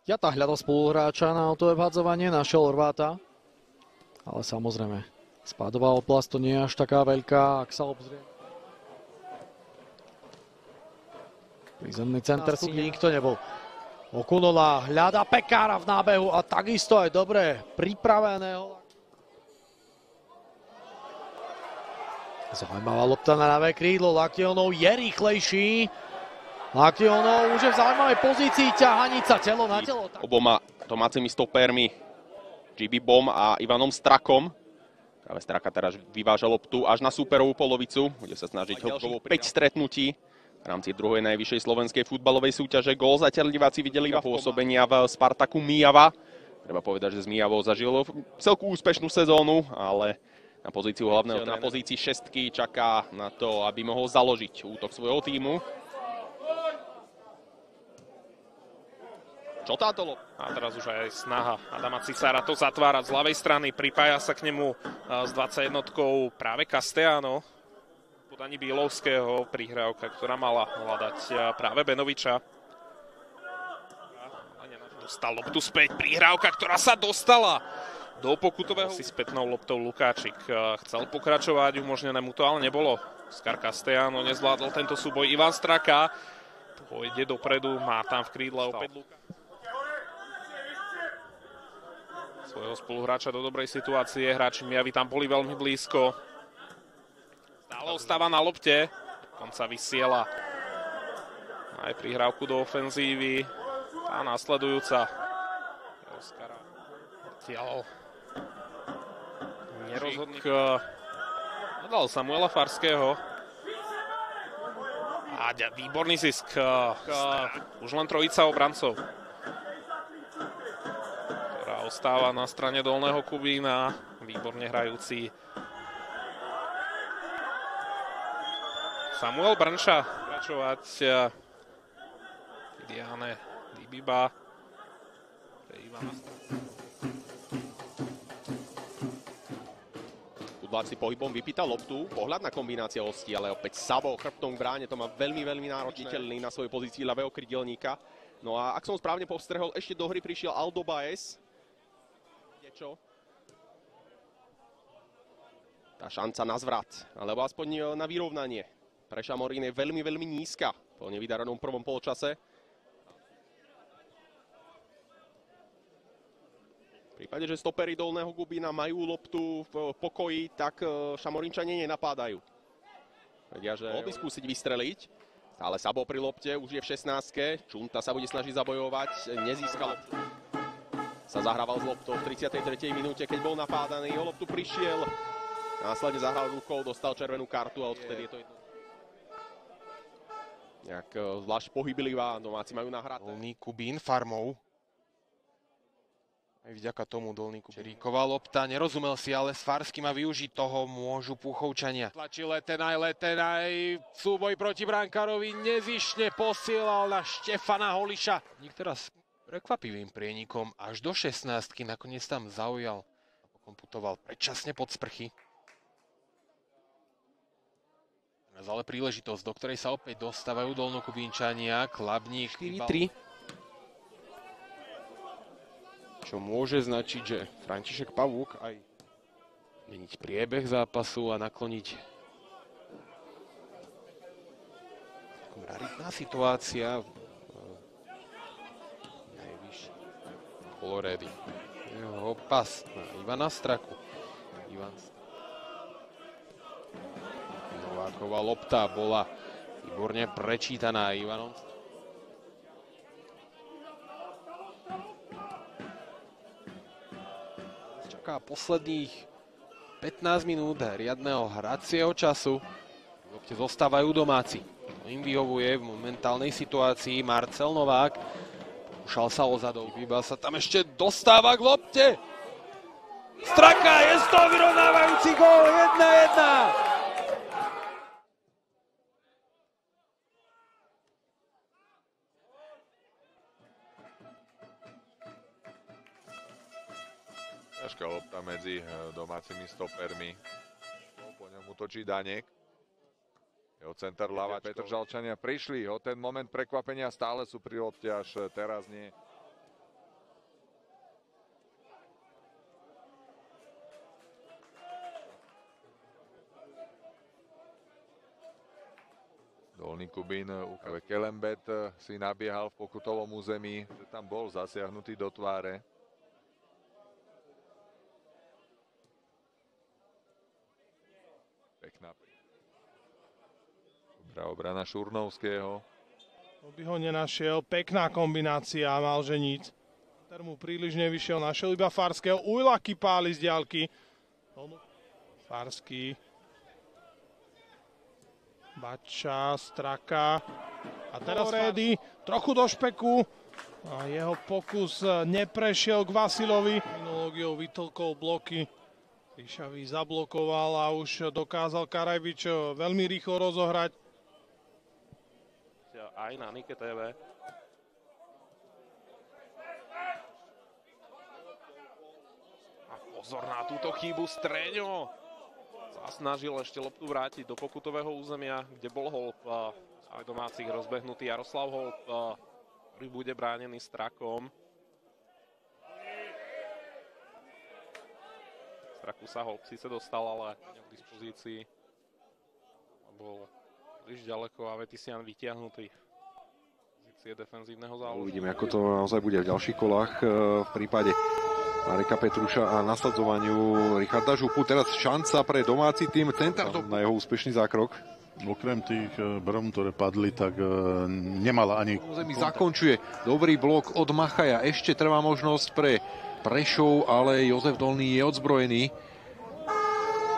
Jata hľadal spoluhráča na autové vhadzovanie, našiel Horváta. Ale samozrejme, spádová oblasť to nie je až taká veľká, ak sa obzrie. Prízemný center si nikto nebol. Okunola hľada Pekára v nábehu a takisto aj dobre pripraveného. Zaujímavá lopta na ľavé krídlo, Laktionov je rýchlejší. Laktionov už je v zaujímavej pozícii, ťahanica telo na telo. Oboma domácimi stopermi, GB Bom a Ivanom Strakom. Práve Straka teraz vyváža loptu až na súperovú polovicu, bude sa snažiť hĺbkovo 5 stretnutí v rámci druhej najvyššej slovenskej futbalovej súťaže. Gól zatiaľ diváci videli iba pôsobenia v Spartaku Myjava. Treba povedať, že z Myjavou zažilo celku úspešnú sezónu, ale na pozíciu hlavného, na pozícii šestky čaká na to, aby mohol založiť útok svojho tímu. Čo táto lopta? A teraz už aj snaha Adama Cisára to zatvárať z ľavej strany. Pripája sa k nemu s 21-kou práve Castellano. Podaní Bielovského, prihrávka, ktorá mala hľadať práve Benoviča. Dostal loptu späť, prihrávka, ktorá sa dostala do pokutového. Si spätnou loptou Lukáčik chcel pokračovať, umožnené mu to, ale nebolo. Skar Castellano nezvládol tento súboj. Ivan Straka pôjde dopredu, má tam v krídle opäť Lukáčik. Svojho spoluhráča do dobrej situácie, hráči Myjavy tam boli veľmi blízko. Stále ostáva na lopte, dokonca vysiela aj prihrávku do ofenzívy. Tá následujúca Oskara tiaľ nerozhodný. Dal Samuela Farského. A výborný zisk. Už len trojica obrancov, ktorá ostáva na strane dolného Kubína. Výborne hrajúci Samuel Brnša. Pokračovať Diane Dibiba pre Ivana. Futbaláci pohybom vypýta loptu, pohľadná kombinácia hostí, ale opäť Sabo chrbtom k bráne, to má veľmi náročný na svojej pozícii ľavého krydelníka. No a ak som správne postrehol, ešte do hry prišiel Aldo Baez. Niečo? Tá šanca na zvrat, alebo aspoň na vyrovnanie. Pre Šamorín je veľmi nízka po nevydarenom prvom polčase. V prípade, že stopery dolného Kubína majú loptu v pokoji, tak Šamorinčania nenapádajú. Vedia, že mohol by skúsiť vystreliť. Stále Sabo pri lopte, už je v 16-ke. Čunta sa bude snažiť zabojovať, nezískal. Sa zahrával s loptou v 33. minúte, keď bol napádaný. O loptu prišiel, následne zahral rukou, dostal červenú kartu a odvtedy je to jedno. Nejak zvlášť pohyblivá, domáci majú nahraté. Dolný Kubín farmou. Aj vďaka tomu Dolný Kubín. Čeríková lopta, nerozumel si, ale s Farským a využiť toho môžu Púchovčania. Tlačí Letenaj, súboj proti brankárovi, nezišne posielal na Štefana Holiša. Niektorá s prekvapivým prienikom až do 16-ky, nakoniec tam zaujal a pokomputoval predčasne pod sprchy. Ale príležitosť, do ktorej sa opäť dostávajú Dolnokubínčania, Klabník 4-3. Čo môže značiť, že František Pavúk aj meniť priebeh zápasu a nakloniť. Raritná situácia. Najvyšší. Kolorédy. Jeho pas na Ivana Straku. Nováková lopta bola výborne prečítaná Ivanom. Čaká posledných 15 minút riadneho hracieho času. V lopte zostávajú domáci. To im vyhovuje v momentálnej situácii Marcel Novák. Pokúšal sa ozadou, Biba sa tam ešte dostáva k lopte. Straka, je z toho vyrovnávajúci gól, 1-1. Ťažká lopta medzi domácimi stopermi. Po ňom útočí Danek. Jeho center ľava. Petr Žalčania prišli o ten moment prekvapenia. Stále sú pri lopte, až teraz nie. Dolný Kubín, Kelembet si nabiehal v pokutovom území, že tam bol zasiahnutý do tváre. Pekná. Dobrá obrana Šurnovského. To by ho nenašiel, pekná kombinácia, mal že nic. Mu príliš nevyšiel, našiel iba Farského, Ujlaky páli z diaľky. Farský. Bača, Straka. A teraz Rédy, trochu do špeku. A jeho pokus neprešiel k Vasilovi. Minulógiou vytlkol bloky. Ríšavý zablokoval a už dokázal Karajvič veľmi rýchlo rozohrať. Aj na Nike TV. A pozor na túto chybu, Streňo sa snažil ešte loptu vrátiť do pokutového územia, kde bol Holub aj domácich rozbehnutý Jaroslav Holub, ktorý bude bránený Strakom. Straku sa Holub síce dostal, ale nie v dispozícii. Bol príliš ďaleko a Vetisian vytiahnutý pozície defenzívneho záložníka. Uvidíme, ako to naozaj bude v ďalších kolách v prípade Mareka Petruša a nasadzovaniu Richarda Župu. Teraz šanca pre domáci tým, centár na jeho úspešný zákrok. Okrem tých brom, ktoré padli, tak nemala ani... Zakončuje dobrý blok od Machaja. Ešte trvá možnosť pre Prešov, ale Jozef Dolný je odzbrojený.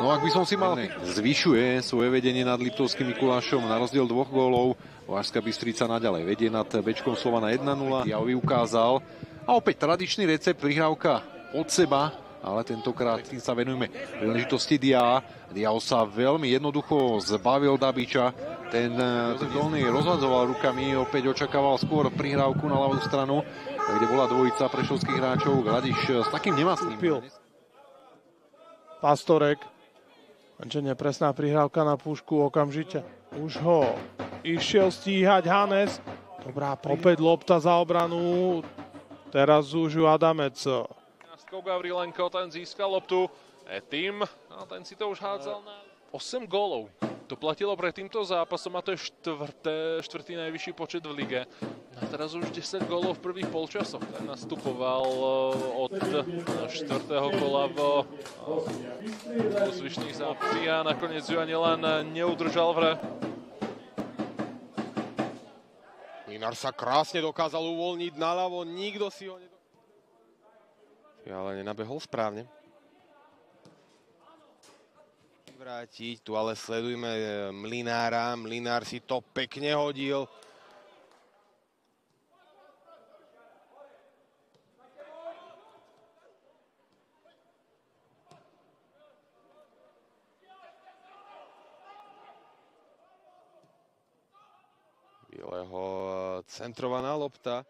No ak by som si mal... Zvyšuje svoje vedenie nad Liptovským Mikulášom na rozdiel 2 gólov. Valašská Bystrica naďalej vedie nad Bečkom Slovana 1-0. Ja ukázal. A opäť tradičný recept, prihrávka od seba, ale tentokrát tým sa venujeme príležitosti Dia. Diao sa veľmi jednoducho zbavil Dabiča. Ten Dolný rozhadzoval rukami, opäť očakával skôr prihrávku na ľavú stranu, kde bola dvojica prešovských hráčov. Gladiš s takým nemastným. Pastorek. Lenže nepresná prihrávka na Pušku okamžite. Už ho išiel stíhať Hanes. Dobrá, opäť lopta za obranu. Teraz už ju Adamec. Gavrilenko, ten získal loptu. Tým, a ten si to už hádzal na 8 gólov. To platilo pred týmto zápasom a to je štvrtý najvyšší počet v lige. A teraz už 10 gólov v prvých polčasoch. Ten nastupoval od 4. kola v zvyšných zápasí a nakoniec ju ani len neudržal v hre. Mlynár sa krásne dokázal uvoľniť naľavo, nikto si ho ale nenabehol správne. Vrátiť, tu ale sledujme Mlynára, Mlynár si to pekne hodil. Bieleho centrovaná lopta.